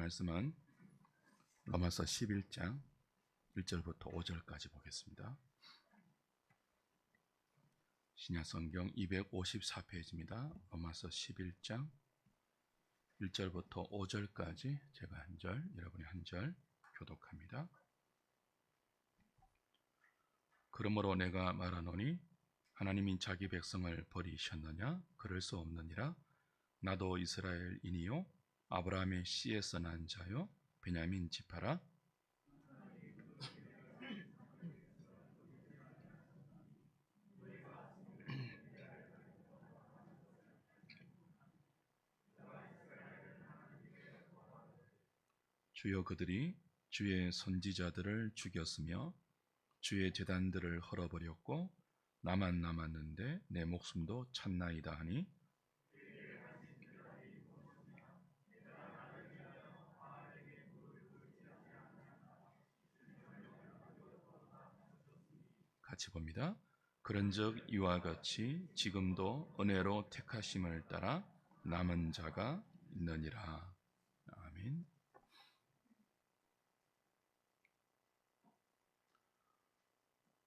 말씀은 로마서 11장 1절부터 5절까지 보겠습니다. 신약성경 254페이지입니다. 로마서 11장 1절부터 5절까지 제가 한 절, 여러분이 한 절 교독합니다. 그러므로 내가 말하노니 하나님이 자기 백성을 버리셨느냐? 그럴 수 없느니라. 나도 이스라엘이니요 아브라함의 씨에서 난 자요 베냐민 지파라. 주여, 그들이 주의 선지자들을 죽였으며 주의 제단들을 헐어버렸고 나만 남았는데 내 목숨도 찾나이다 하니, 같이 봅니다. 그런즉 이와 같이 지금도 은혜로 택하심을 따라 남은 자가 있느니라. 아멘.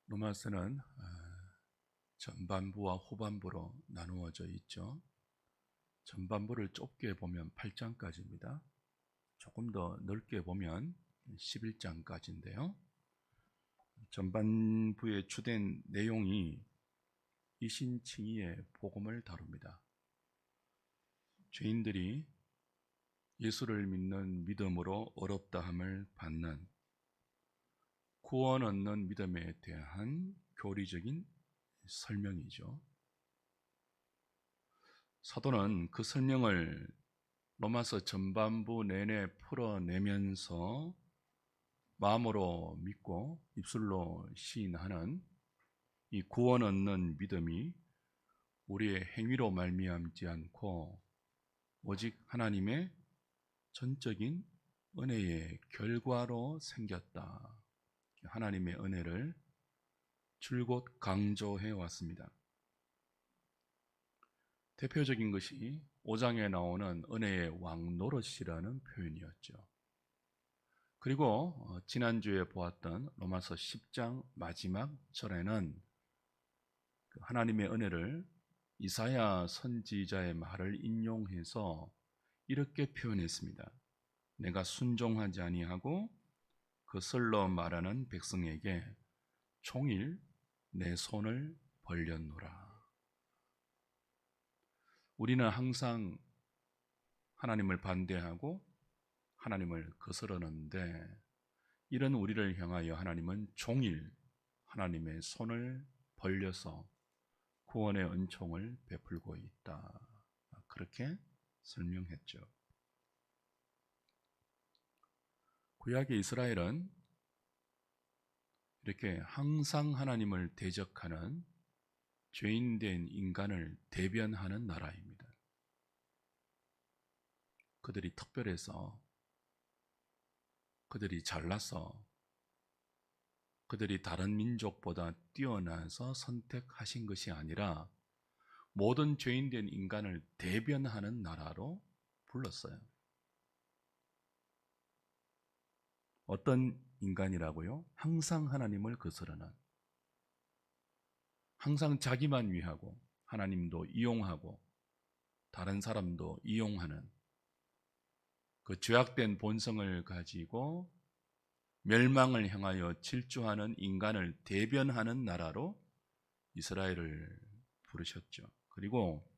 로마서는 전반부와 후반부로 나누어져 있죠. 전반부를 좁게 보면 8장까지입니다. 조금 더 넓게 보면 11장까지인데요. 전반부의 주된 내용이 이신칭의의 복음을 다룹니다. 죄인들이 예수를 믿는 믿음으로 의롭다함을 받는 구원 얻는 믿음에 대한 교리적인 설명이죠. 사도는 그 설명을 로마서 전반부 내내 풀어내면서 마음으로 믿고 입술로 시인하는 이 구원 얻는 믿음이 우리의 행위로 말미암지 않고 오직 하나님의 전적인 은혜의 결과로 생겼다. 하나님의 은혜를 줄곧 강조해 왔습니다. 대표적인 것이 5장에 나오는 은혜의 왕 노릇이라는 표현이었죠. 그리고 지난주에 보았던 로마서 10장 마지막 절에는 하나님의 은혜를 이사야 선지자의 말을 인용해서 이렇게 표현했습니다. 내가 순종하지 아니하고 그 설로 말하는 백성에게 종일 내 손을 벌렸노라. 우리는 항상 하나님을 반대하고 하나님을 거스르는데 이런 우리를 향하여 하나님은 종일 하나님의 손을 벌려서 구원의 은총을 베풀고 있다. 그렇게 설명했죠. 구약의 이스라엘은 이렇게 항상 하나님을 대적하는 죄인된 인간을 대변하는 나라입니다. 그들이 특별해서, 그들이 잘나서, 그들이 다른 민족보다 뛰어나서 선택하신 것이 아니라 모든 죄인된 인간을 대변하는 나라로 불렀어요. 어떤 인간이라고요? 항상 하나님을 거스르는, 항상 자기만 위하고 하나님도 이용하고 다른 사람도 이용하는 그 죄악된 본성을 가지고 멸망을 향하여 질주하는 인간을 대변하는 나라로 이스라엘을 부르셨죠. 그리고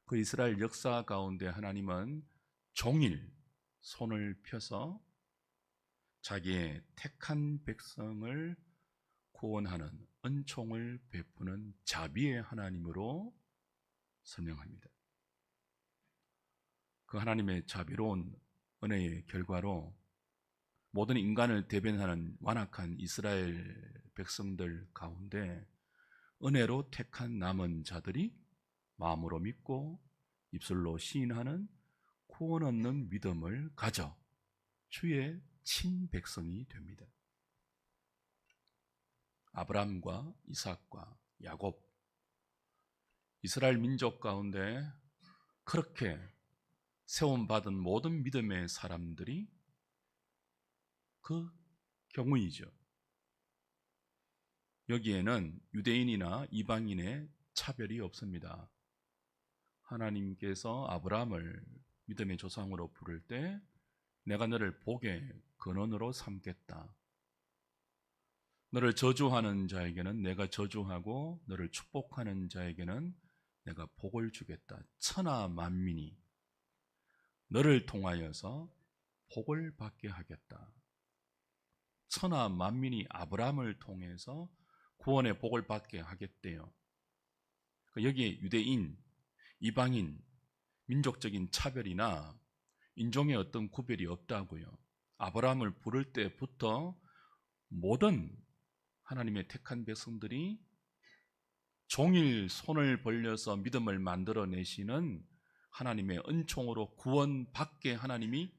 그 이스라엘 역사 가운데 하나님은 종일 손을 펴서 자기의 택한 백성을 구원하는 은총을 베푸는 자비의 하나님으로 설명합니다. 그 하나님의 자비로운 은혜의 결과로 모든 인간을 대변하는 완악한 이스라엘 백성들 가운데 은혜로 택한 남은 자들이 마음으로 믿고 입술로 시인하는 구원 얻는 믿음을 가져 주의 친백성이 됩니다. 아브라함과 이삭과 야곱, 이스라엘 민족 가운데 그렇게 세움받은 모든 믿음의 사람들이 그 경우이죠. 여기에는 유대인이나 이방인의 차별이 없습니다. 하나님께서 아브라함을 믿음의 조상으로 부를 때 내가 너를 복의 근원으로 삼겠다. 너를 저주하는 자에게는 내가 저주하고 너를 축복하는 자에게는 내가 복을 주겠다. 천하 만민이 너를 통하여서 복을 받게 하겠다. 천하 만민이 아브라함을 통해서 구원의 복을 받게 하겠대요. 여기에 유대인, 이방인, 민족적인 차별이나 인종의 어떤 구별이 없다고요. 아브라함을 부를 때부터 모든 하나님의 택한 백성들이 종일 손을 벌려서 믿음을 만들어내시는 하나님의 은총으로 구원받게 하나님이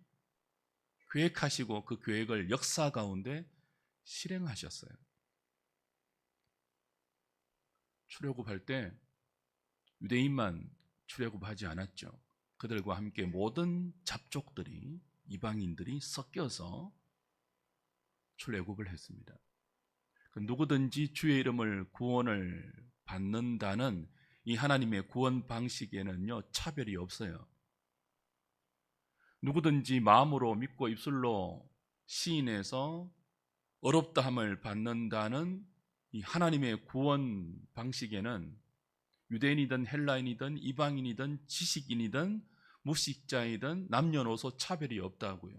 계획하시고 그 계획을 역사 가운데 실행하셨어요. 출애굽할 때 유대인만 출애굽하지 않았죠. 그들과 함께 모든 잡족들이, 이방인들이 섞여서 출애굽을 했습니다. 누구든지 주의 이름을 구원을 받는다는 이 하나님의 구원 방식에는요, 차별이 없어요. 누구든지 마음으로 믿고 입술로 시인해서 어렵다함을 받는다는 이 하나님의 구원 방식에는 유대인이든 헬라인이든 이방인이든 지식인이든 무식자이든 남녀노소 차별이 없다고요.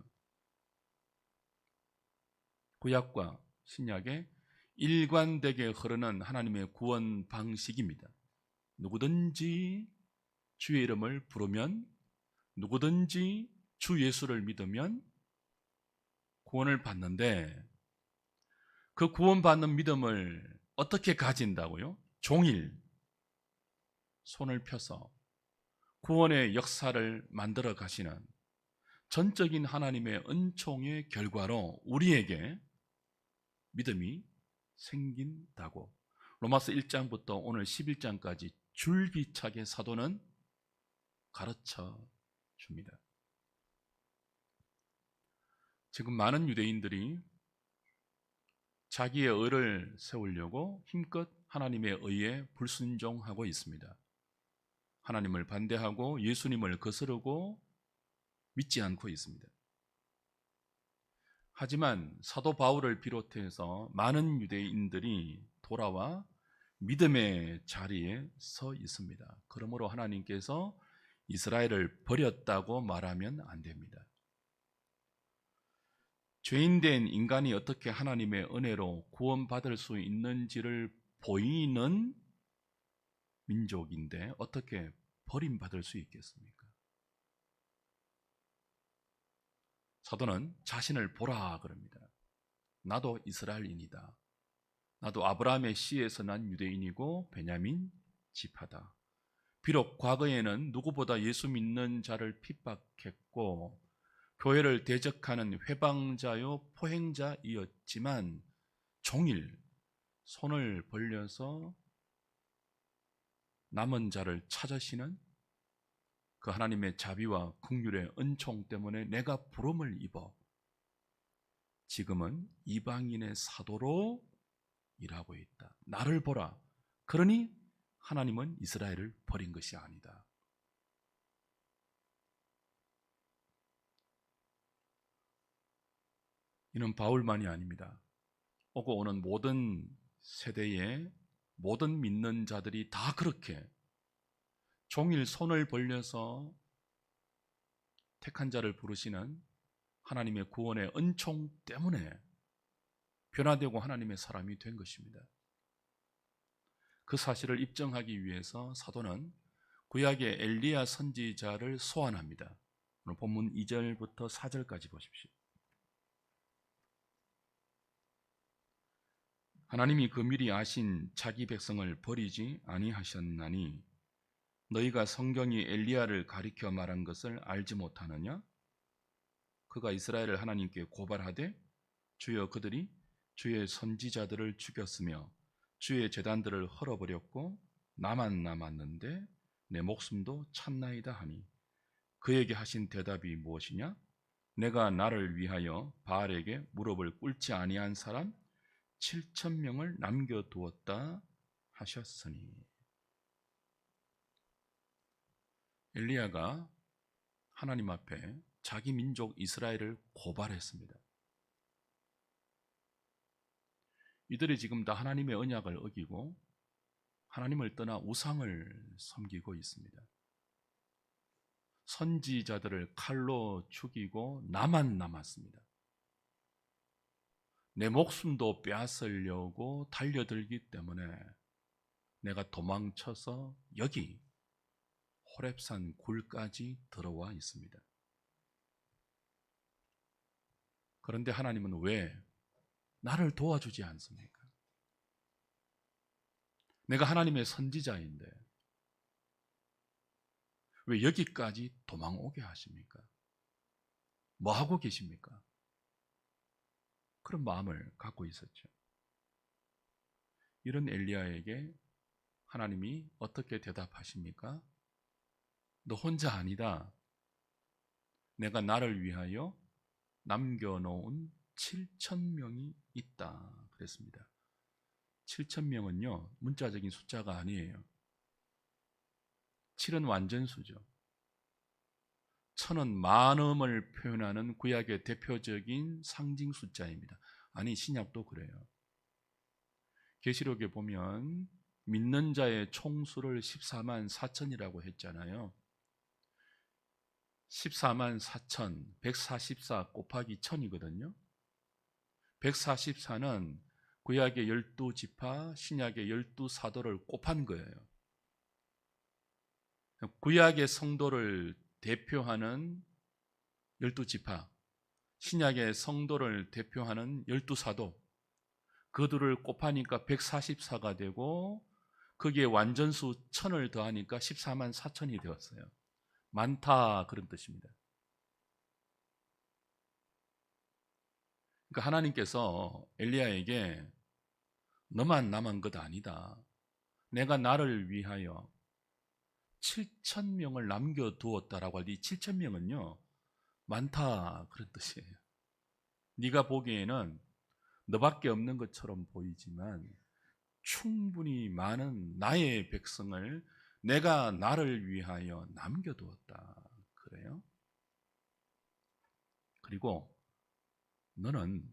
구약과 신약에 일관되게 흐르는 하나님의 구원 방식입니다. 누구든지 주의 이름을 부르면, 누구든지 주 예수를 믿으면 구원을 받는데, 그 구원받는 믿음을 어떻게 가진다고요? 종일 손을 펴서 구원의 역사를 만들어 가시는 전적인 하나님의 은총의 결과로 우리에게 믿음이 생긴다고 로마서 1장부터 오늘 11장까지 줄기차게 사도는 가르쳐 줍니다. 지금 많은 유대인들이 자기의 의를 세우려고 힘껏 하나님의 의에 불순종하고 있습니다. 하나님을 반대하고 예수님을 거스르고 믿지 않고 있습니다. 하지만 사도 바울을 비롯해서 많은 유대인들이 돌아와 믿음의 자리에 서 있습니다. 그러므로 하나님께서 이스라엘을 버렸다고 말하면 안 됩니다. 죄인된 인간이 어떻게 하나님의 은혜로 구원받을 수 있는지를 보이는 민족인데 어떻게 버림받을 수 있겠습니까? 사도는 자신을 보라 그럽니다. 나도 이스라엘인이다. 나도 아브라함의 씨에서 난 유대인이고 베냐민 지파다. 비록 과거에는 누구보다 예수 믿는 자를 핍박했고 교회를 대적하는 회방자요 포행자이었지만 종일 손을 벌려서 남은 자를 찾으시는 그 하나님의 자비와 긍휼의 은총 때문에 내가 부름을 입어 지금은 이방인의 사도로 일하고 있다. 나를 보라. 그러니 하나님은 이스라엘을 버린 것이 아니다. 이는 바울만이 아닙니다. 오고 오는 모든 세대의 모든 믿는 자들이 다 그렇게 종일 손을 벌려서 택한 자를 부르시는 하나님의 구원의 은총 때문에 변화되고 하나님의 사람이 된 것입니다. 그 사실을 입증하기 위해서 사도는 구약의 엘리야 선지자를 소환합니다. 오늘 본문 2절부터 4절까지 보십시오. 하나님이 그 미리 아신 자기 백성을 버리지 아니하셨나니 너희가 성경이 엘리야를 가리켜 말한 것을 알지 못하느냐? 그가 이스라엘을 하나님께 고발하되 주여 그들이 주의 선지자들을 죽였으며 주의 제단들을 헐어버렸고 나만 남았는데 내 목숨도 찾나이다 하니 그에게 하신 대답이 무엇이냐? 내가 나를 위하여 바알에게 무릎을 꿇지 아니한 사람 7,000명을 남겨두었다 하셨으니. 엘리야가 하나님 앞에 자기 민족 이스라엘을 고발했습니다. 이들이 지금 다 하나님의 언약을 어기고 하나님을 떠나 우상을 섬기고 있습니다. 선지자들을 칼로 죽이고 나만 남았습니다. 내 목숨도 빼앗으려고 달려들기 때문에 내가 도망쳐서 여기 호렙산 굴까지 들어와 있습니다. 그런데 하나님은 왜 나를 도와주지 않습니까? 내가 하나님의 선지자인데 왜 여기까지 도망 오게 하십니까? 뭐 하고 계십니까? 그런 마음을 갖고 있었죠. 이런 엘리야에게 하나님이 어떻게 대답하십니까? 너 혼자 아니다. 내가 나를 위하여 남겨놓은 7,000명이 있다 그랬습니다. 7,000명은요 문자적인 숫자가 아니에요. 7은 완전수죠. 1000은 많음을 표현하는 구약의 대표적인 상징 숫자입니다. 아니 신약도 그래요. 계시록에 보면 믿는 자의 총수를 14만 4천이라고 했잖아요. 14만 4천, 144 곱하기 1000이거든요. 144는 구약의 12지파, 신약의 12사도를 곱한 거예요. 구약의 성도를 대표하는 12지파, 신약의 성도를 대표하는 12사도, 그들을 곱하니까 144가 되고 거기에 완전수 1000을 더하니까 14만 4천이 되었어요. 많다 그런 뜻입니다. 그러니까 하나님께서 엘리야에게 너만 남은 것 아니다. 내가 나를 위하여 7,000명을 남겨두었다라고 할 때 이 7,000명은요 많다 그런 뜻이에요. 네가 보기에는 너밖에 없는 것처럼 보이지만 충분히 많은 나의 백성을 내가 나를 위하여 남겨두었다 그래요. 그리고 너는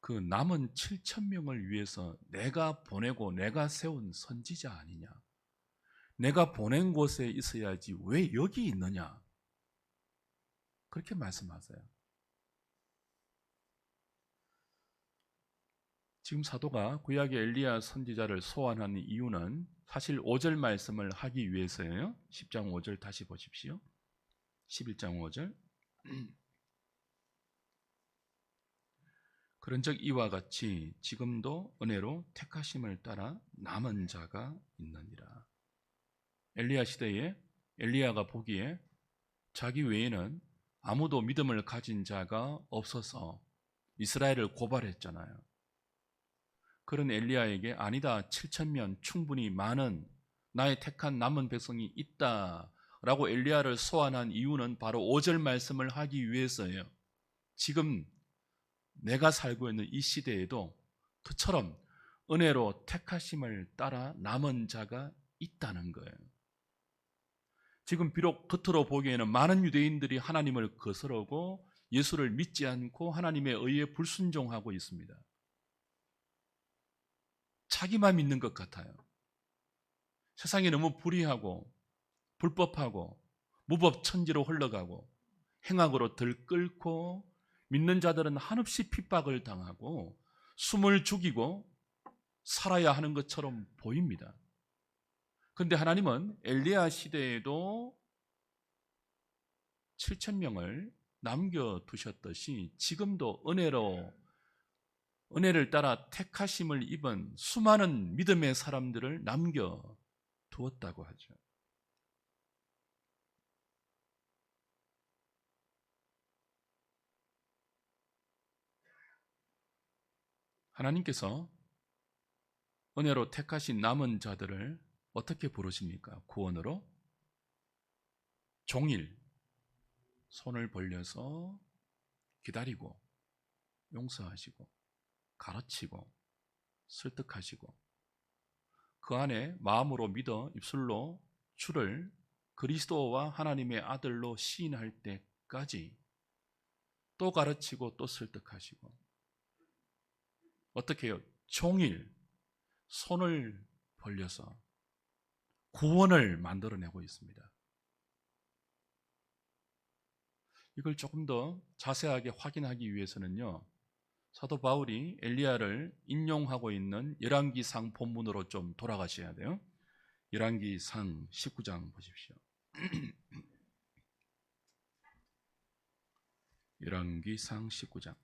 그 남은 7,000명을 위해서 내가 보내고 내가 세운 선지자 아니냐? 내가 보낸 곳에 있어야지 왜 여기 있느냐? 그렇게 말씀하세요. 지금 사도가 구약의 엘리야 선지자를 소환한 이유는 사실 5절 말씀을 하기 위해서예요. 10장 5절 다시 보십시오. 11장 5절. 그런즉 이와 같이 지금도 은혜로 택하심을 따라 남은 자가 있느니라. 엘리야 시대에 엘리야가 보기에 자기 외에는 아무도 믿음을 가진 자가 없어서 이스라엘을 고발했잖아요. 그런 엘리야에게 아니다 7,000명 충분히 많은 나의 택한 남은 백성이 있다라고 엘리야를 소환한 이유는 바로 5절 말씀을 하기 위해서예요. 지금 내가 살고 있는 이 시대에도 그처럼 은혜로 택하심을 따라 남은 자가 있다는 거예요. 지금 비록 겉으로 보기에는 많은 유대인들이 하나님을 거스르고 예수를 믿지 않고 하나님의 의에 불순종하고 있습니다. 자기만 믿는 것 같아요. 세상이 너무 불의하고 불법하고 무법천지로 흘러가고 행악으로 들끓고 믿는 자들은 한없이 핍박을 당하고 숨을 죽이고 살아야 하는 것처럼 보입니다. 그런데 하나님은 엘리야 시대에도 7,000명을 남겨두셨듯이 지금도 은혜를 따라 택하심을 입은 수많은 믿음의 사람들을 남겨두었다고 하죠. 하나님께서 은혜로 택하신 남은 자들을 어떻게 부르십니까? 구원으로 종일 손을 벌려서 기다리고 용서하시고 가르치고 설득하시고 그 안에 마음으로 믿어 입술로 주를 그리스도와 하나님의 아들로 시인할 때까지 또 가르치고 또 설득하시고 어떻게 해요? 종일 손을 벌려서 구원을 만들어내고 있습니다. 이걸 조금 더 자세하게 확인하기 위해서는요, 사도 바울이 엘리야를 인용하고 있는 열왕기상 본문으로 좀 돌아가셔야 돼요. 열왕기상 19장 보십시오. 열왕기상 19장.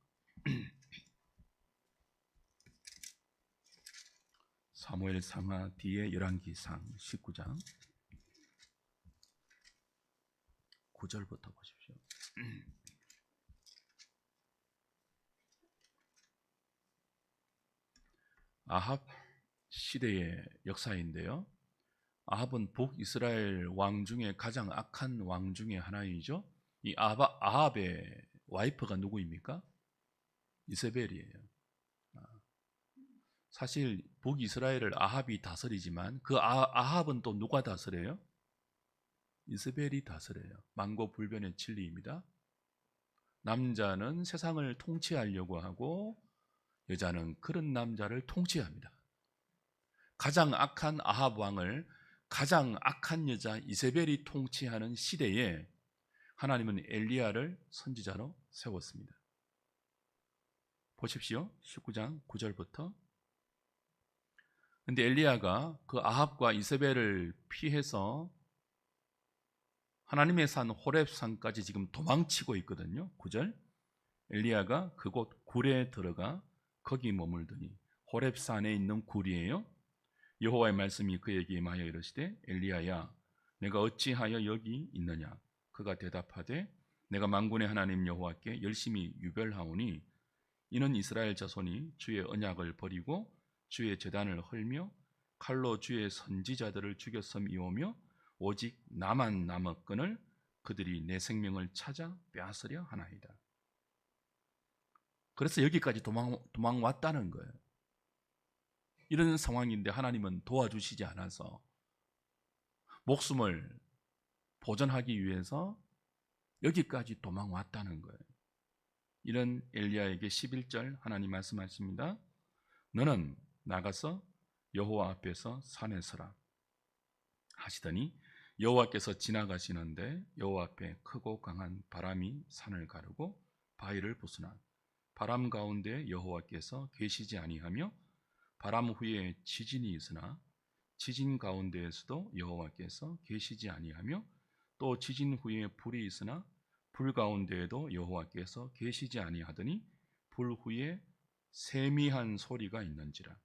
사무엘 상하 뒤에 열왕기상 19장 9절부터 보십시오. 아합 시대의 역사인데요. 아합은 북이스라엘 왕 중에 가장 악한 왕 중에 하나이죠. 이 아합의 와이프가 누구입니까? 이세벨이에요. 사실 북이스라엘을 아합이 다스리지만 그 아합은 또 누가 다스려요? 이세벨이 다스려요. 만고불변의 진리입니다. 남자는 세상을 통치하려고 하고 여자는 그런 남자를 통치합니다. 가장 악한 아합 왕을 가장 악한 여자 이세벨이 통치하는 시대에 하나님은 엘리야를 선지자로 세웠습니다. 보십시오. 19장 9절부터. 근데 엘리야가 그 아합과 이세벨을 피해서 하나님의 산 호렙산까지 지금 도망치고 있거든요. 9절. 엘리야가 그곳 굴에 들어가 거기 머물더니 호렙산에 있는 굴이에요. 여호와의 말씀이 그에게 임하여 이르시되 엘리야야 내가 어찌하여 여기 있느냐. 그가 대답하되 내가 만군의 하나님 여호와께 열심히 유별하오니 이는 이스라엘 자손이 주의 언약을 버리고 주의 제단을 헐며 칼로 주의 선지자들을 죽였음이오며 오직 나만 남았거늘 그들이 내 생명을 찾아 빼앗으려 하나이다. 그래서 여기까지 도망왔다는 거예요. 이런 상황인데 하나님은 도와주시지 않아서 목숨을 보존하기 위해서 여기까지 도망왔다는 거예요. 이런 엘리야에게 11절 하나님 말씀하십니다. 너는 나가서 여호와 앞에서 산에 서라 하시더니 여호와께서 지나가시는데 여호와 앞에 크고 강한 바람이 산을 가르고 바위를 부수나 바람 가운데 여호와께서 계시지 아니하며 바람 후에 지진이 있으나 지진 가운데에서도 여호와께서 계시지 아니하며 또 지진 후에 불이 있으나 불 가운데에도 여호와께서 계시지 아니하더니 불 후에 세미한 소리가 있는지라.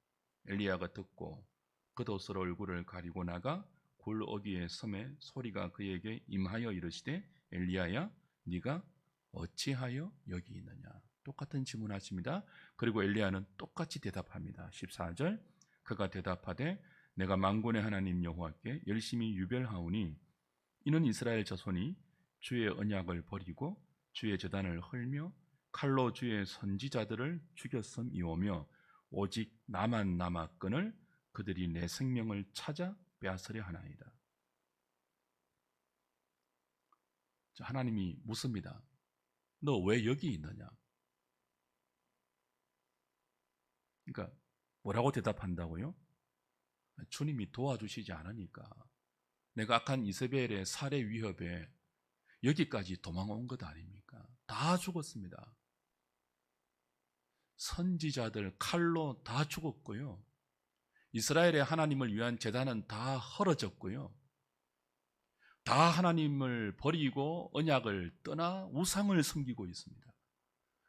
엘리야가 듣고 겉옷으로 얼굴을 가리고 나가 굴 어귀에 섬에 소리가 그에게 임하여 이르시되 엘리야야 네가 어찌하여 여기 있느냐. 똑같은 질문하십니다. 그리고 엘리야는 똑같이 대답합니다. 14절 그가 대답하되 내가 만군의 하나님 여호와께 열심히 유별하오니 이는 이스라엘 자손이 주의 언약을 버리고 주의 제단을 헐며 칼로 주의 선지자들을 죽였음이오며 오직 나만 남았거늘 그들이 내 생명을 찾아 빼앗으려 하나이다. 하나님이 묻습니다. 너 왜 여기 있느냐? 그러니까 뭐라고 대답한다고요? 주님이 도와주시지 않으니까 내가 악한 이세벨의 살해 위협에 여기까지 도망온 것 아닙니까? 다 죽었습니다. 선지자들 칼로 다 죽었고요. 이스라엘의 하나님을 위한 제단은 다 헐어졌고요. 다 하나님을 버리고 언약을 떠나 우상을 섬기고 있습니다.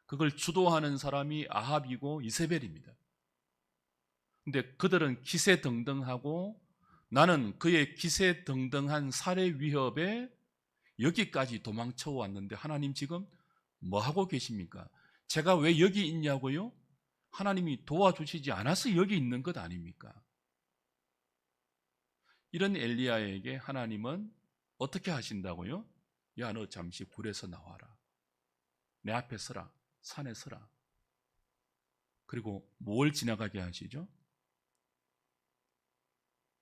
그걸 주도하는 사람이 아합이고 이세벨입니다. 근데 그들은 기세등등하고 나는 그의 기세등등한 살해 위협에 여기까지 도망쳐 왔는데 하나님 지금 뭐 하고 계십니까? 제가 왜 여기 있냐고요? 하나님이 도와주시지 않아서 여기 있는 것 아닙니까? 이런 엘리야에게 하나님은 어떻게 하신다고요? 야, 너 잠시 굴에서 나와라. 내 앞에 서라. 산에 서라. 그리고 뭘 지나가게 하시죠?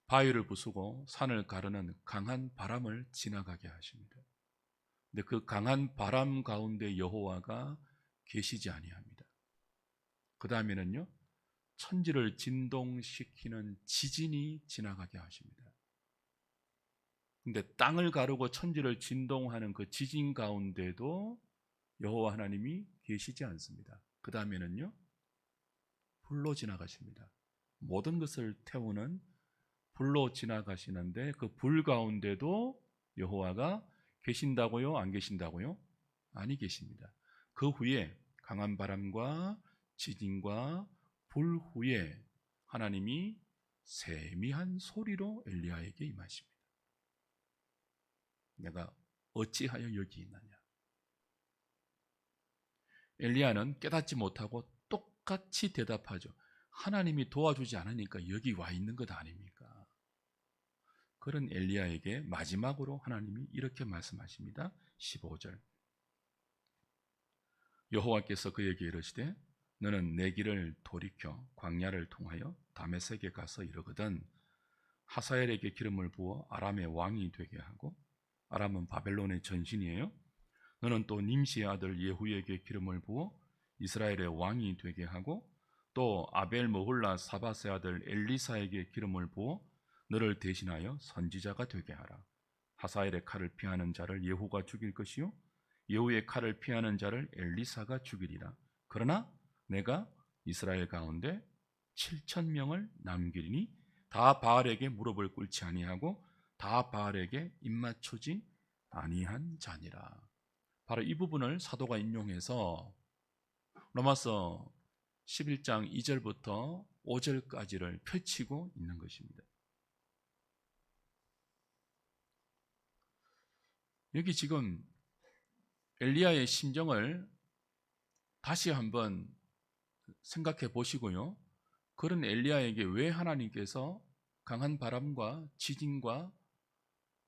바위를 부수고 산을 가르는 강한 바람을 지나가게 하십니다. 근데 그 강한 바람 가운데 여호와가 계시지 아니합니다. 그 다음에는요, 천지를 진동시키는 지진이 지나가게 하십니다. 근데 땅을 가르고 천지를 진동하는 그 지진 가운데도 여호와 하나님이 계시지 않습니다. 그 다음에는요, 불로 지나가십니다. 모든 것을 태우는 불로 지나가시는데 그 불 가운데도 여호와가 계신다고요? 안 계신다고요? 아니 계십니다. 그 후에 강한 바람과 지진과 불 후에 하나님이 세미한 소리로 엘리야에게 임하십니다. 내가 어찌하여 여기 있느냐? 엘리야는 깨닫지 못하고 똑같이 대답하죠. 하나님이 도와주지 않으니까 여기 와 있는 것 아닙니까? 그런 엘리야에게 마지막으로 하나님이 이렇게 말씀하십니다. 15절. 여호와께서 그에게 이르시되 너는 내 길을 돌이켜 광야를 통하여 다메섹에 가서 이르거든 하사엘에게 기름을 부어 아람의 왕이 되게 하고, 아람은 바벨론의 전신이에요. 너는 또 님시의 아들 예후에게 기름을 부어 이스라엘의 왕이 되게 하고, 또 아벨 머홀라 사밧의 아들 엘리사에게 기름을 부어 너를 대신하여 선지자가 되게 하라. 하사엘의 칼을 피하는 자를 예후가 죽일 것이요 예후의 칼을 피하는 자를 엘리사가 죽이리라. 그러나 내가 이스라엘 가운데 7,000명을 남기리니 다 바알에게 무릎을 꿇지 아니하고 다 바알에게 입맞추지 아니한 자니라. 바로 이 부분을 사도가 인용해서 로마서 11장 2절부터 5절까지를 펼치고 있는 것입니다. 여기 지금 엘리야의 심정을 다시 한번 생각해 보시고요. 그런 엘리야에게 왜 하나님께서 강한 바람과 지진과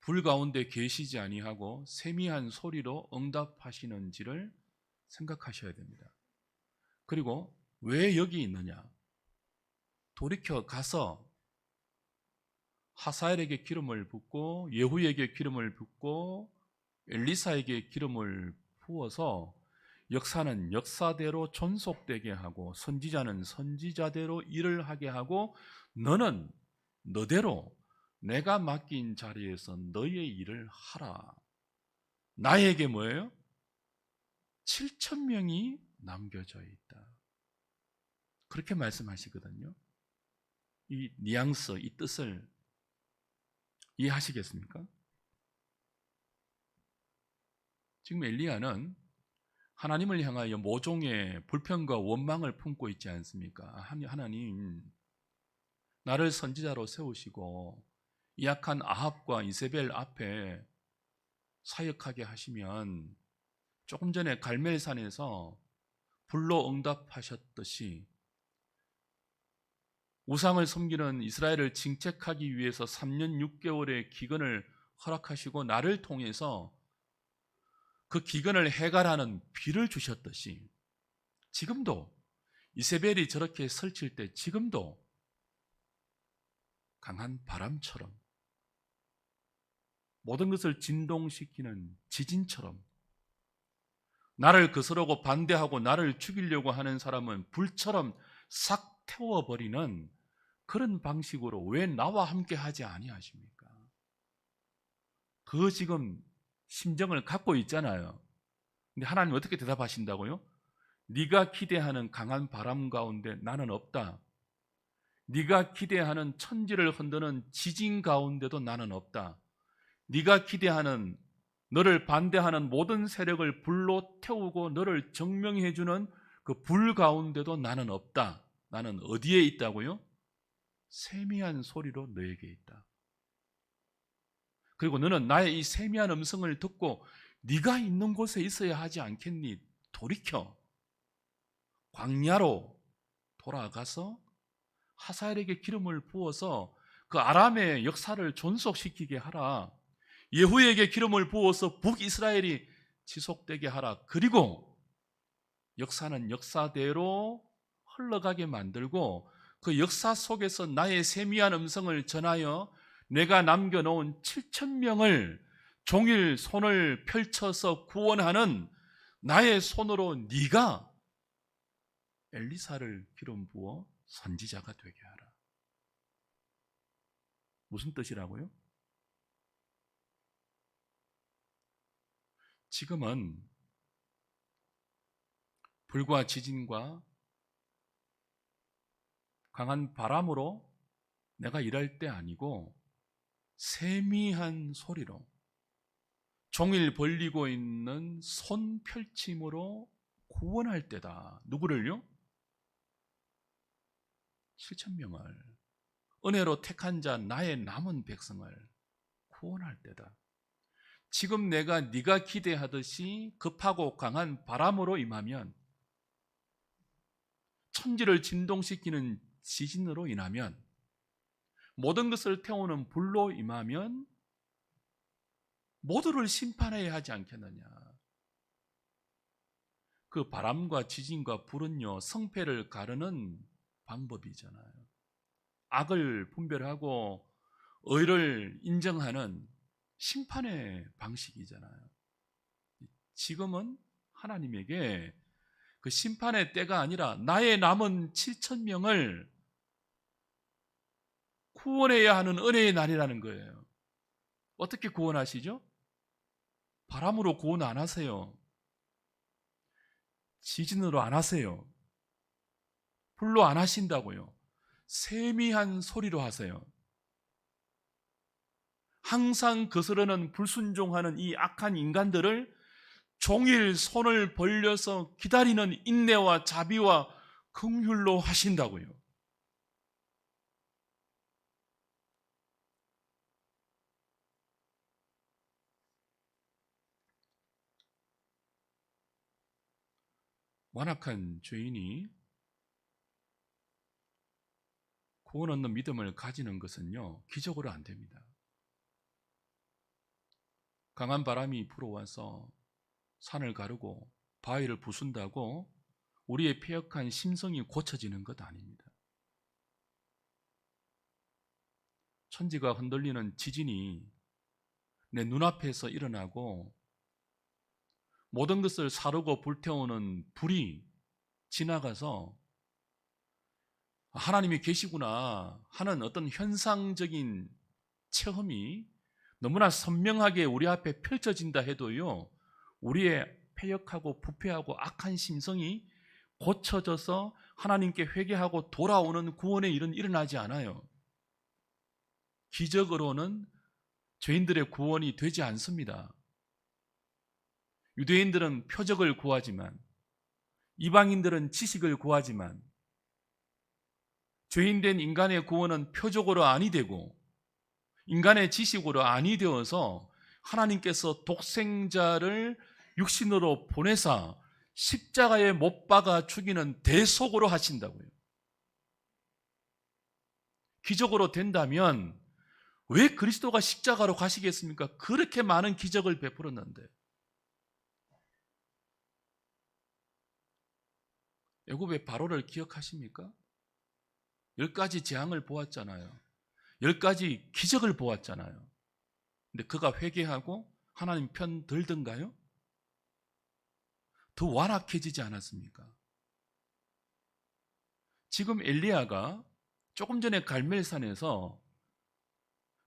불 가운데 계시지 아니하고 세미한 소리로 응답하시는지를 생각하셔야 됩니다. 그리고 왜 여기 있느냐? 돌이켜 가서 하사엘에게 기름을 붓고 예후에게 기름을 붓고 엘리사에게 기름을 부어서 역사는 역사대로 존속되게 하고 선지자는 선지자대로 일을 하게 하고 너는 너대로 내가 맡긴 자리에서 너의 일을 하라. 나에게 뭐예요? 7,000명이 남겨져 있다. 그렇게 말씀하시거든요. 이 뉘앙스, 이 뜻을 이해하시겠습니까? 지금 엘리야는 하나님을 향하여 모종의 불평과 원망을 품고 있지 않습니까? 하나님, 나를 선지자로 세우시고 이 약한 아합과 이세벨 앞에 사역하게 하시면 조금 전에 갈멜산에서 불로 응답하셨듯이 우상을 섬기는 이스라엘을 징책하기 위해서 3년 6개월의 기근을 허락하시고 나를 통해서 그 기근을 해갈하는 비를 주셨듯이 지금도 이세벨이 저렇게 설칠 때 지금도 강한 바람처럼 모든 것을 진동시키는 지진처럼 나를 거스르고 반대하고 나를 죽이려고 하는 사람은 불처럼 싹 태워버리는 그런 방식으로 왜 나와 함께 하지 아니하십니까? 그 지금 심정을 갖고 있잖아요. 근데 하나님 어떻게 대답하신다고요? 네가 기대하는 강한 바람 가운데 나는 없다. 네가 기대하는 천지를 흔드는 지진 가운데도 나는 없다. 네가 기대하는 너를 반대하는 모든 세력을 불로 태우고 너를 정명해 주는 그 불 가운데도 나는 없다. 나는 어디에 있다고요? 세미한 소리로 너에게 있다. 그리고 너는 나의 이 세미한 음성을 듣고 네가 있는 곳에 있어야 하지 않겠니? 돌이켜 광야로 돌아가서 하사엘에게 기름을 부어서 그 아람의 역사를 존속시키게 하라. 예후에게 기름을 부어서 북이스라엘이 지속되게 하라. 그리고 역사는 역사대로 흘러가게 만들고 그 역사 속에서 나의 세미한 음성을 전하여 내가 남겨놓은 7,000명을 종일 손을 펼쳐서 구원하는 나의 손으로 네가 엘리사를 기름 부어 선지자가 되게 하라. 무슨 뜻이라고요? 지금은 불과 지진과 강한 바람으로 내가 일할 때 아니고 세미한 소리로 종일 벌리고 있는 손 펼침으로 구원할 때다. 누구를요? 7,000명을 은혜로 택한 자 나의 남은 백성을 구원할 때다. 지금 네가 기대하듯이 급하고 강한 바람으로 임하면, 천지를 진동시키는 지진으로 인하면, 모든 것을 태우는 불로 임하면 모두를 심판해야 하지 않겠느냐. 그 바람과 지진과 불은요, 성패를 가르는 방법이잖아요. 악을 분별하고 의를 인정하는 심판의 방식이잖아요. 지금은 하나님에게 그 심판의 때가 아니라 나의 남은 7,000명을 구원해야 하는 은혜의 날이라는 거예요. 어떻게 구원하시죠? 바람으로 구원 안 하세요. 지진으로 안 하세요. 불로 안 하신다고요. 세미한 소리로 하세요. 항상 거스르는 불순종하는 이 악한 인간들을 종일 손을 벌려서 기다리는 인내와 자비와 긍휼로 하신다고요. 완악한 죄인이 구원 얻는 믿음을 가지는 것은요, 기적으로 안 됩니다. 강한 바람이 불어와서 산을 가르고 바위를 부순다고 우리의 패역한 심성이 고쳐지는 것 아닙니다. 천지가 흔들리는 지진이 내 눈앞에서 일어나고 모든 것을 사르고 불태우는 불이 지나가서 하나님이 계시구나 하는 어떤 현상적인 체험이 너무나 선명하게 우리 앞에 펼쳐진다 해도요, 우리의 패역하고 부패하고 악한 심성이 고쳐져서 하나님께 회개하고 돌아오는 구원의 일은 일어나지 않아요. 기적으로는 죄인들의 구원이 되지 않습니다. 유대인들은 표적을 구하지만, 이방인들은 지식을 구하지만, 죄인된 인간의 구원은 표적으로 아니 되고 인간의 지식으로 아니 되어서 하나님께서 독생자를 육신으로 보내사 십자가에 못 박아 죽이는 대속으로 하신다고요. 기적으로 된다면 왜 그리스도가 십자가로 가시겠습니까? 그렇게 많은 기적을 베풀었는데. 애굽의 바로를 기억하십니까? 10가지 재앙을 보았잖아요. 10가지 기적을 보았잖아요. 근데 그가 회개하고 하나님 편 들던가요? 더 완악해지지 않았습니까? 지금 엘리야가 조금 전에 갈멜산에서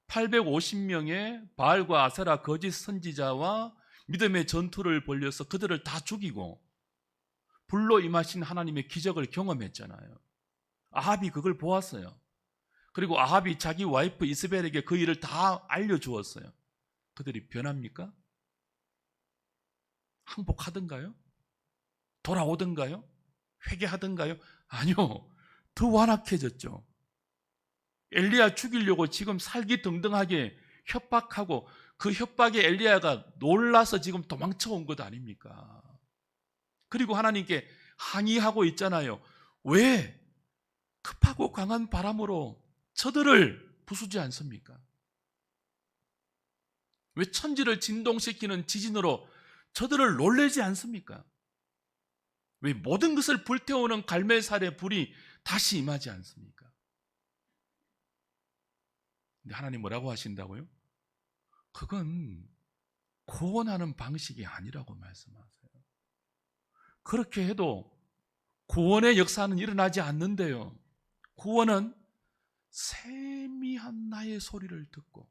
850명의 바알과 아세라 거짓 선지자와 믿음의 전투를 벌여서 그들을 다 죽이고 불로 임하신 하나님의 기적을 경험했잖아요. 아합이 그걸 보았어요. 그리고 아합이 자기 와이프 이스벨에게 그 일을 다 알려주었어요. 그들이 변합니까? 항복하던가요? 돌아오던가요? 회개하던가요? 아니요. 더 완악해졌죠. 엘리야 죽이려고 지금 살기등등하게 협박하고 그 협박에 엘리야가 놀라서 지금 도망쳐온 것 아닙니까? 그리고 하나님께 항의하고 있잖아요. 왜 급하고 강한 바람으로 저들을 부수지 않습니까? 왜 천지를 진동시키는 지진으로 저들을 놀래지 않습니까? 왜 모든 것을 불태우는 갈멜살의 불이 다시 임하지 않습니까? 근데 하나님 뭐라고 하신다고요? 그건 구원하는 방식이 아니라고 말씀하세요. 그렇게 해도 구원의 역사는 일어나지 않는데요. 구원은 세미한 나의 소리를 듣고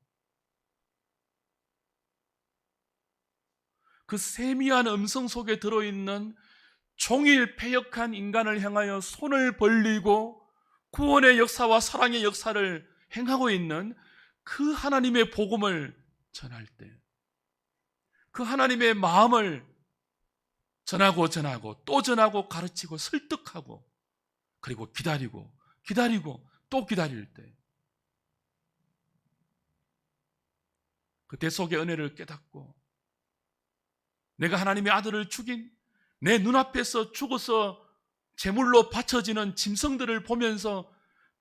그 세미한 음성 속에 들어있는 종일 패역한 인간을 향하여 손을 벌리고 구원의 역사와 사랑의 역사를 행하고 있는 그 하나님의 복음을 전할 때, 그 하나님의 마음을 전하고 또 전하고 가르치고 설득하고 그리고 기다리고 또 기다릴 때 그 대속의 은혜를 깨닫고 내가 하나님의 아들을 죽인 내 눈앞에서 죽어서 제물로 바쳐지는 짐승들을 보면서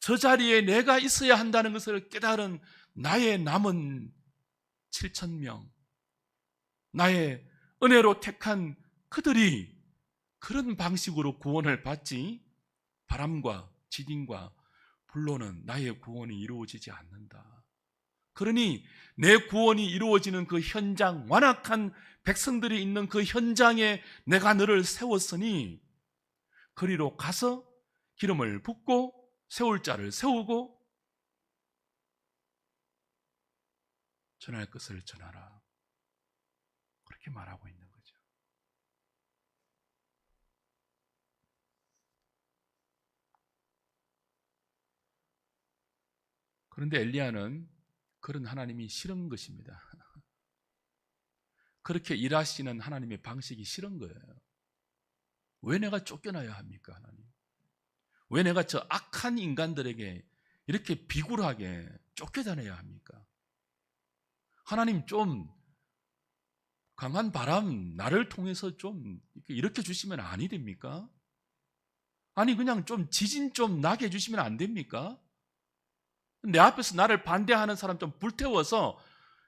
저 자리에 내가 있어야 한다는 것을 깨달은 나의 남은 7,000명, 나의 은혜로 택한 그들이 그런 방식으로 구원을 받지 바람과 지진과 불로는 나의 구원이 이루어지지 않는다. 그러니 내 구원이 이루어지는 그 현장, 완악한 백성들이 있는 그 현장에 내가 너를 세웠으니 그리로 가서 기름을 붓고 세울 자를 세우고 전할 것을 전하라. 그렇게 말하고 있는 거죠. 그런데 엘리야는 그런 하나님이 싫은 것입니다. 그렇게 일하시는 하나님의 방식이 싫은 거예요. 왜 내가 쫓겨나야 합니까, 하나님? 왜 내가 저 악한 인간들에게 이렇게 비굴하게 쫓겨다녀야 합니까? 하나님 좀 강한 바람 나를 통해서 좀 이렇게 주시면 아니 됩니까? 아니 그냥 좀 지진 좀 나게 해주시면 안 됩니까? 내 앞에서 나를 반대하는 사람 좀 불태워서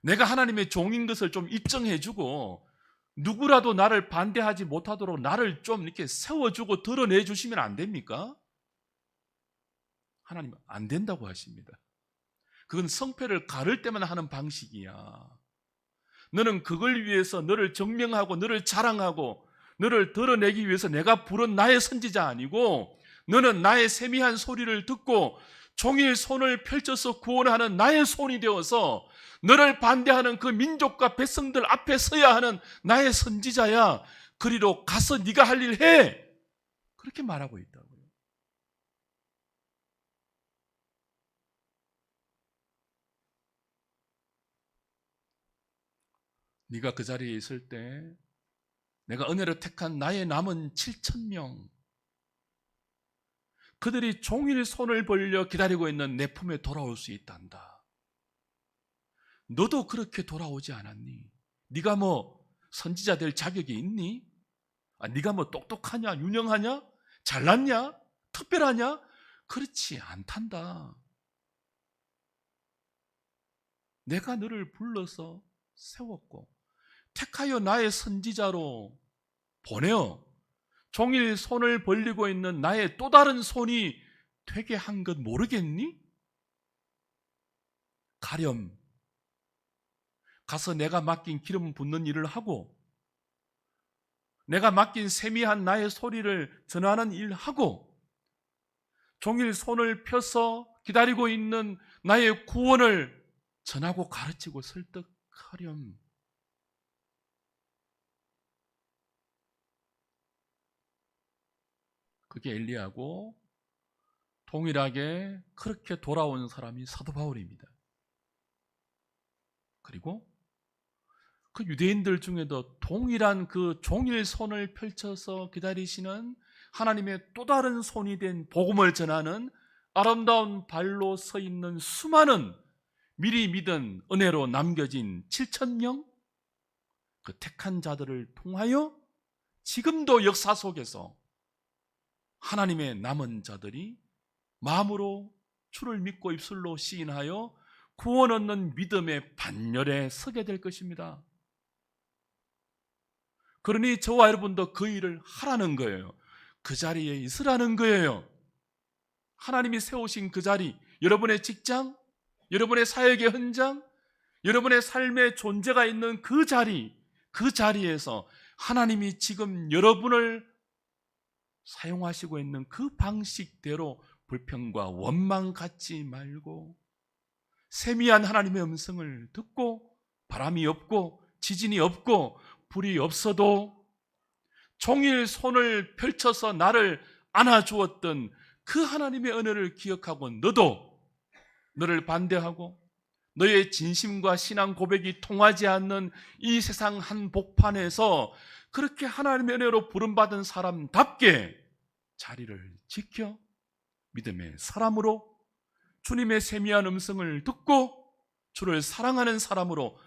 내가 하나님의 종인 것을 좀 입증해주고 누구라도 나를 반대하지 못하도록 나를 좀 이렇게 세워주고 드러내 주시면 안 됩니까? 하나님 안 된다고 하십니다. 그건 성패를 가를 때만 하는 방식이야. 너는 그걸 위해서 너를 증명하고 너를 자랑하고 너를 드러내기 위해서 내가 부른 나의 선지자 아니고 너는 나의 세미한 소리를 듣고 종일 손을 펼쳐서 구원하는 나의 손이 되어서 너를 반대하는 그 민족과 백성들 앞에 서야 하는 나의 선지자야. 그리로 가서 네가 할 일 해. 그렇게 말하고 있다고요. 네가 그 자리에 있을 때 내가 은혜로 택한 나의 남은 7,000명 그들이 종일 손을 벌려 기다리고 있는 내 품에 돌아올 수 있단다. 너도 그렇게 돌아오지 않았니? 네가 뭐 선지자 될 자격이 있니? 네가 뭐 똑똑하냐? 유능하냐? 잘났냐? 특별하냐? 그렇지 않단다. 내가 너를 불러서 세웠고 택하여 나의 선지자로 보내어 종일 손을 벌리고 있는 나의 또 다른 손이 되게 한 것 모르겠니? 가렴 가서 내가 맡긴 기름 붓는 일을 하고 내가 맡긴 세미한 나의 소리를 전하는 일을 하고 종일 손을 펴서 기다리고 있는 나의 구원을 전하고 가르치고 설득하렴. 그게 엘리야고 동일하게 그렇게 돌아온 사람이 사도 바울입니다. 그리고 그 유대인들 중에도 동일한 그 종일 손을 펼쳐서 기다리시는 하나님의 또 다른 손이 된 복음을 전하는 아름다운 발로 서 있는 수많은 미리 믿은 은혜로 남겨진 7,000명 그 택한 자들을 통하여 지금도 역사 속에서 하나님의 남은 자들이 마음으로 주를 믿고 입술로 시인하여 구원 얻는 믿음의 반열에 서게 될 것입니다. 그러니 저와 여러분도 그 일을 하라는 거예요. 그 자리에 있으라는 거예요. 하나님이 세우신 그 자리, 여러분의 직장, 여러분의 사역의 현장, 여러분의 삶의 존재가 있는 그 자리, 그 자리에서 하나님이 지금 여러분을 사용하시고 있는 그 방식대로 불평과 원망 갖지 말고 세미한 하나님의 음성을 듣고 바람이 없고 지진이 없고 불이 없어도 종일 손을 펼쳐서 나를 안아주었던 그 하나님의 은혜를 기억하고 너도 너를 반대하고 너의 진심과 신앙 고백이 통하지 않는 이 세상 한복판에서 그렇게 하나님의 은혜로 부름받은 사람답게 자리를 지켜 믿음의 사람으로 주님의 세미한 음성을 듣고 주를 사랑하는 사람으로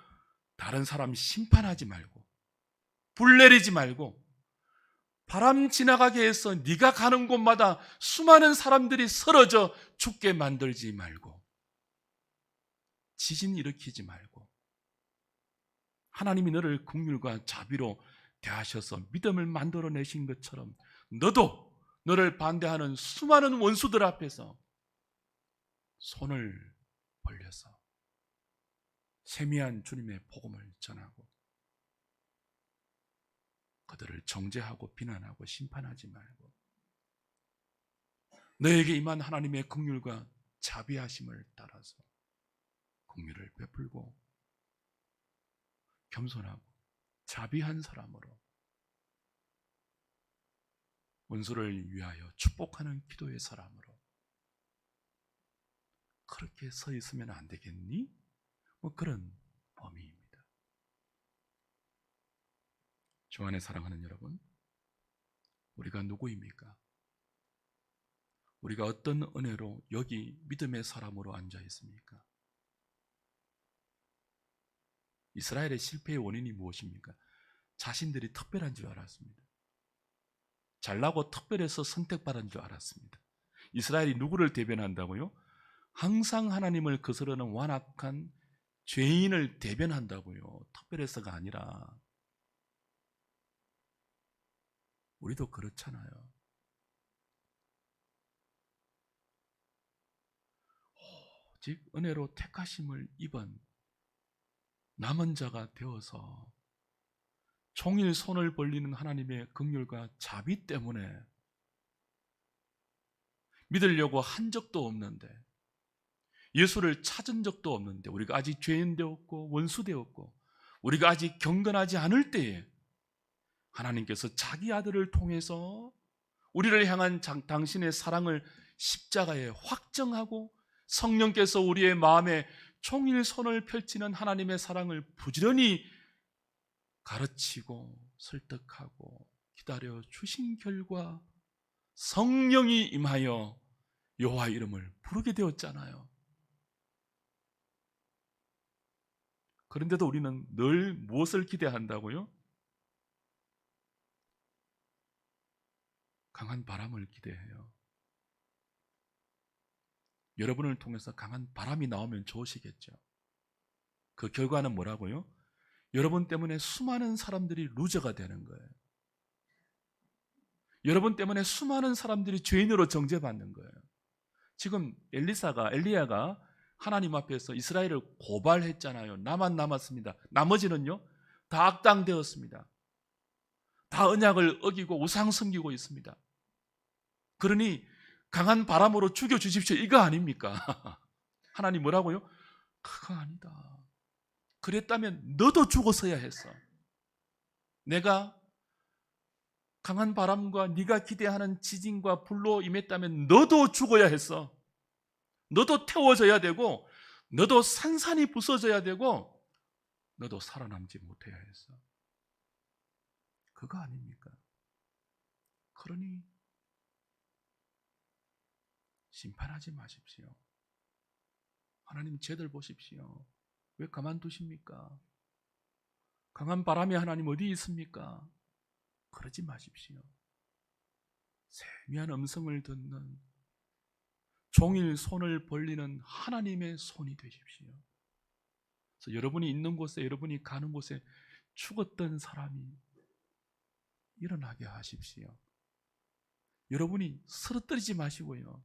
다른 사람 심판하지 말고 불 내리지 말고 바람 지나가게 해서 네가 가는 곳마다 수많은 사람들이 쓰러져 죽게 만들지 말고 지진 일으키지 말고 하나님이 너를 긍휼과 자비로 대하셔서 믿음을 만들어내신 것처럼 너도 너를 반대하는 수많은 원수들 앞에서 손을 벌려서 세미한 주님의 복음을 전하고 그들을 정죄하고 비난하고 심판하지 말고 너에게 임한 하나님의 긍휼과 자비하심을 따라서 긍휼을 베풀고 겸손하고 자비한 사람으로 원수를 위하여 축복하는 기도의 사람으로 그렇게 서 있으면 안 되겠니? 뭐 그런 의미입니다. 주 안에 사랑하는 여러분, 우리가 누구입니까? 우리가 어떤 은혜로 여기 믿음의 사람으로 앉아 있습니까? 이스라엘의 실패의 원인이 무엇입니까? 자신들이 특별한 줄 알았습니다. 잘나고 특별해서 선택받은 줄 알았습니다. 이스라엘이 누구를 대변한다고요? 항상 하나님을 거스르는 완악한 죄인을 대변한다고요. 특별해서가 아니라 우리도 그렇잖아요. 오직 은혜로 택하심을 입은 남은 자가 되어서 종일 손을 벌리는 하나님의 긍휼과 자비 때문에 믿으려고 한 적도 없는데 예수를 찾은 적도 없는데 우리가 아직 죄인 되었고 원수 되었고 우리가 아직 경건하지 않을 때에 하나님께서 자기 아들을 통해서 우리를 향한 당신의 사랑을 십자가에 확정하고 성령께서 우리의 마음에 종일 손을 펼치는 하나님의 사랑을 부지런히 가르치고 설득하고 기다려 주신 결과 성령이 임하여 여호와 이름을 부르게 되었잖아요. 그런데도 우리는 늘 무엇을 기대한다고요? 강한 바람을 기대해요. 여러분을 통해서 강한 바람이 나오면 좋으시겠죠. 그 결과는 뭐라고요? 여러분 때문에 수많은 사람들이 루저가 되는 거예요. 여러분 때문에 수많은 사람들이 죄인으로 정죄받는 거예요. 지금 엘리야가 하나님 앞에서 이스라엘을 고발했잖아요. 나만 남았습니다. 나머지는요 다 악당되었습니다. 다 언약을 어기고 우상 섬기고 있습니다. 그러니 강한 바람으로 죽여주십시오 이거 아닙니까? 하나님 뭐라고요? 그거 아니다. 그랬다면 너도 죽었어야 했어. 내가 강한 바람과 네가 기대하는 지진과 불로 임했다면 너도 죽어야 했어. 너도 태워져야 되고 너도 산산이 부서져야 되고 너도 살아남지 못해야 했어. 그거 아닙니까? 그러니 심판하지 마십시오. 하나님 쟤들 보십시오. 왜 가만두십니까? 강한 바람이 하나님 어디 있습니까? 그러지 마십시오. 세미한 음성을 듣는 종일 손을 벌리는 하나님의 손이 되십시오. 그래서 여러분이 있는 곳에 여러분이 가는 곳에 죽었던 사람이 일어나게 하십시오. 여러분이 쓰러뜨리지 마시고요.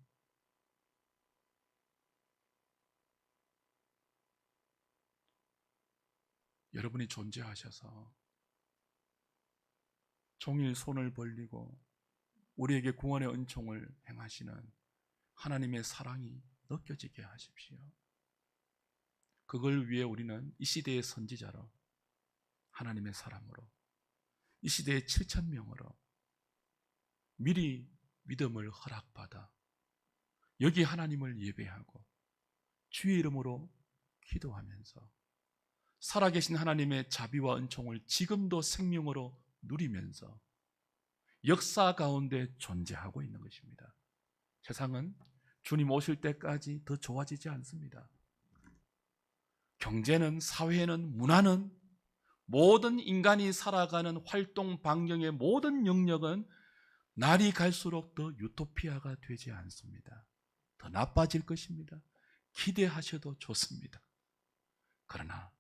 여러분이 존재하셔서 종일 손을 벌리고 우리에게 구원의 은총을 행하시는 하나님의 사랑이 느껴지게 하십시오. 그걸 위해 우리는 이 시대의 선지자로, 하나님의 사람으로, 이 시대의 7,000명으로 미리 믿음을 허락받아 여기 하나님을 예배하고 주의 이름으로 기도하면서 살아계신 하나님의 자비와 은총을 지금도 생명으로 누리면서 역사 가운데 존재하고 있는 것입니다. 세상은 주님 오실 때까지 더 좋아지지 않습니다. 경제는, 사회는, 문화는, 모든 인간이 살아가는 활동 반경의 모든 영역은 날이 갈수록 더 유토피아가 되지 않습니다. 더 나빠질 것입니다. 기대하셔도 좋습니다. 그러나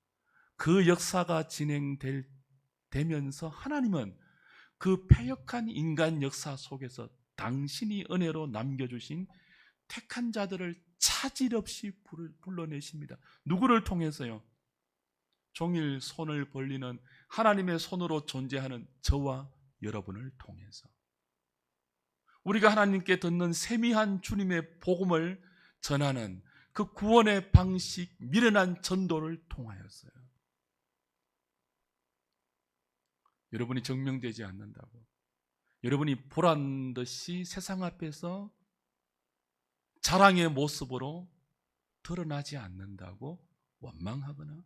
그 역사가 진행되면서 하나님은 그 패역한 인간 역사 속에서 당신이 은혜로 남겨주신 택한 자들을 차질 없이 불러내십니다. 누구를 통해서요? 종일 손을 벌리는 하나님의 손으로 존재하는 저와 여러분을 통해서 우리가 하나님께 듣는 세미한 주님의 복음을 전하는 그 구원의 방식, 미련한 전도를 통하였어요. 여러분이 증명되지 않는다고, 여러분이 보란 듯이 세상 앞에서 자랑의 모습으로 드러나지 않는다고 원망하거나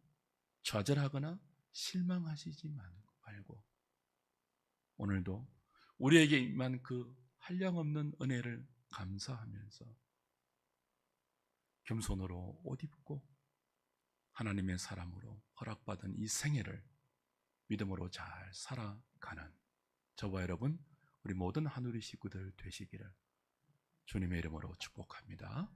좌절하거나 실망하시지 말고 오늘도 우리에게 임한 그 한량없는 은혜를 감사하면서 겸손으로 옷 입고 하나님의 사람으로 허락받은 이 생애를 믿음으로 잘 살아가는 저와 여러분, 우리 모든 하누리 식구들 되시기를 주님의 이름으로 축복합니다.